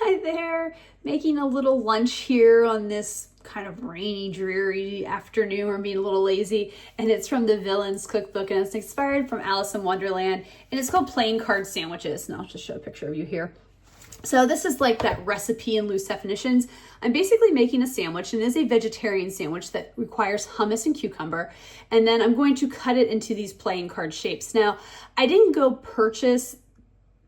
Hi there, making a little lunch here on this kind of rainy, dreary afternoon. We're being a little lazy, and it's from the Villian's cookbook, and it's inspired from Alice in Wonderland, and it's called Plain Card Sandwiches, and I'll just show a picture of you here. So this is like that recipe in loose definitions. I'm basically making a sandwich, and it is a vegetarian sandwich that requires hummus and cucumber, and then I'm going to cut it into these playing card shapes. Now, I didn't go purchase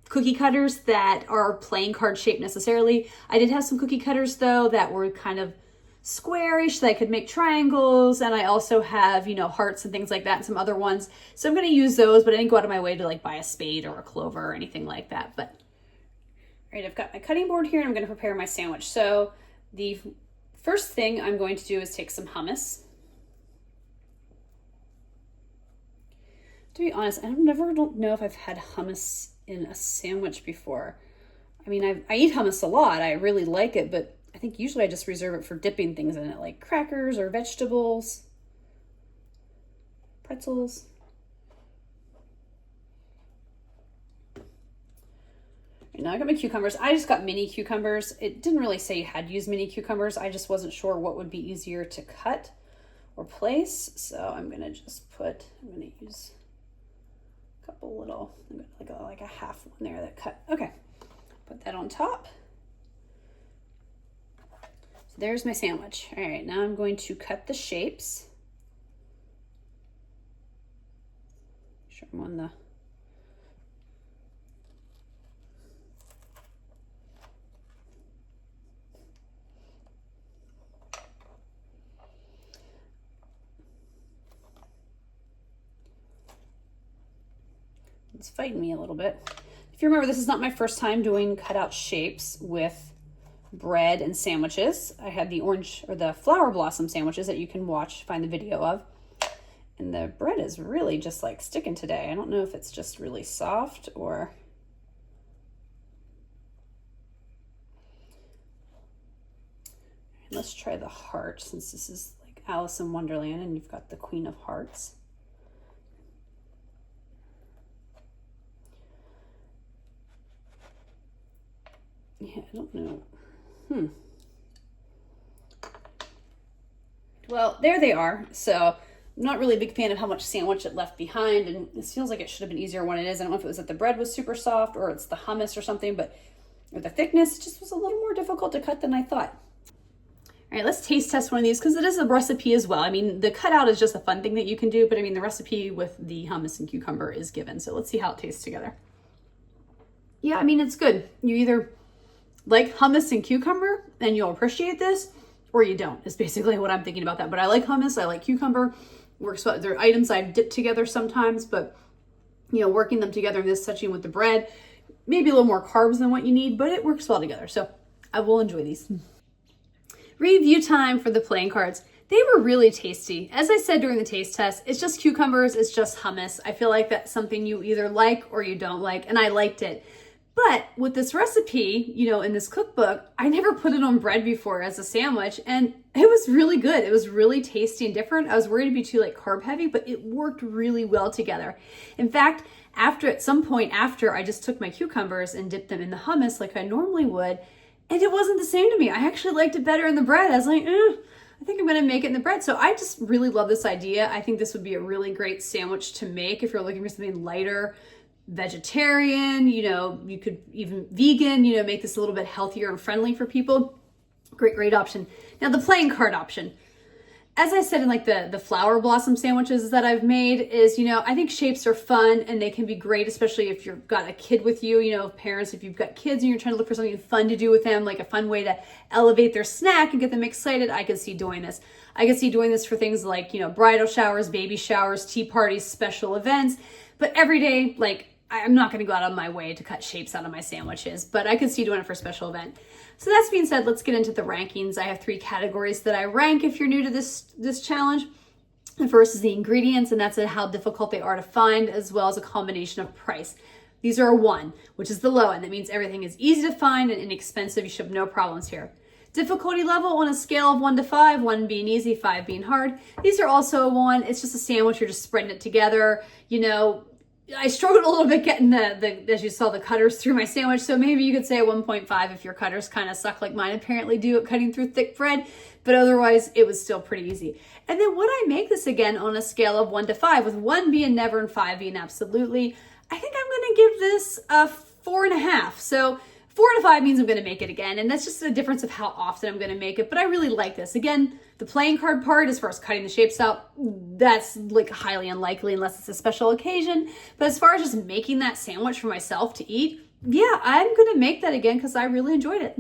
cookie cutters that are playing card shape necessarily. I did have some cookie cutters though that were kind of squarish that I could make triangles, and I also have, you know, hearts and things like that and some other ones. So I'm going to use those, but I didn't go out of my way to like buy a spade or a clover or anything like that. But all right, I've got my cutting board here and I'm going to prepare my sandwich. So the first thing I'm going to do is take some hummus. To be honest, don't know if I've had hummus in a sandwich before. I mean, I eat hummus a lot. I really like it, but I think usually I just reserve it for dipping things in it, like crackers or vegetables, pretzels. And now I got my cucumbers. I just got mini cucumbers. It didn't really say you had to use mini cucumbers. I just wasn't sure what would be easier to cut or place. So I'm gonna use a couple little, like a half one there that cut. Okay, put that on top. So there's my sandwich. All right, now I'm going to cut the shapes. Make sure I'm on the It's fighting me a little bit. If you remember, this is not my first time doing cutout shapes with bread and sandwiches. I had the orange or the flower blossom sandwiches that you can find the video of. And the bread is really just like sticking today. I don't know if it's just really soft or... Let's try the heart, since this is like Alice in Wonderland and you've got the Queen of Hearts. Yeah, I don't know. Well, there they are. So I'm not really a big fan of how much sandwich it left behind, and it feels like it should have been easier when it is. I don't know if it was that the bread was super soft or it's the hummus or something, or the thickness just was a little more difficult to cut than I thought. All right, let's taste test one of these because it is a recipe as well. I mean, the cutout is just a fun thing that you can do, but I mean, the recipe with the hummus and cucumber is given. So let's see how it tastes together. Yeah, I mean, it's good. You either like hummus and cucumber and you'll appreciate this, or you don't, is basically what I'm thinking about that. But I like hummus, I like cucumber. Works well. They're items I've dipped together sometimes, but you know, working them together and this touching with the bread, maybe a little more carbs than what you need, but it works well together. So I will enjoy these. Review time for the playing cards. They were really tasty. As I said during the taste test, it's just cucumbers, it's just hummus. I feel like that's something you either like or you don't like, and I liked it. But with this recipe, you know, in this cookbook, I never put it on bread before as a sandwich, and it was really good. It was really tasty and different. I was worried it'd be too like carb heavy, but it worked really well together. In fact, at some point after, I just took my cucumbers and dipped them in the hummus like I normally would, and it wasn't the same to me. I actually liked it better in the bread. I was like, I think I'm gonna make it in the bread. So I just really love this idea. I think this would be a really great sandwich to make if you're looking for something lighter, vegetarian, you know, you could even vegan, you know, make this a little bit healthier and friendly for people. Great option. Now the playing card option, as I said in like the flower blossom sandwiches that I've made, is, you know, I think shapes are fun and they can be great, especially if you've got a kid with you, you know, parents, if you've got kids and you're trying to look for something fun to do with them, like a fun way to elevate their snack and get them excited. I could see doing this. I could see doing this for things like, you know, bridal showers, baby showers, tea parties, special events, but every day, like, I'm not going to go out of my way to cut shapes out of my sandwiches, but I could see doing it for a special event. So that's being said, let's get into the rankings. I have 3 categories that I rank if you're new to this challenge. The first is the ingredients, and that's how difficult they are to find, as well as a combination of price. These are a 1, which is the low end. That means everything is easy to find and inexpensive. You should have no problems here. Difficulty level on a scale of 1 to 5, 1 being easy, 5 being hard. These are also a 1. It's just a sandwich. You're just spreading it together. You know, I struggled a little bit getting as you saw, the cutters through my sandwich. So maybe you could say a 1.5 if your cutters kind of suck like mine apparently do at cutting through thick bread. But otherwise, it was still pretty easy. And then would I make this again on a scale of 1 to 5, with 1 being never and 5 being absolutely? I think I'm going to give this a 4.5. So 4 to 5 means I'm going to make it again. And that's just the difference of how often I'm going to make it. But I really like this. Again, the playing card part, as far as cutting the shapes out, that's like highly unlikely unless it's a special occasion. But as far as just making that sandwich for myself to eat, yeah, I'm going to make that again because I really enjoyed it.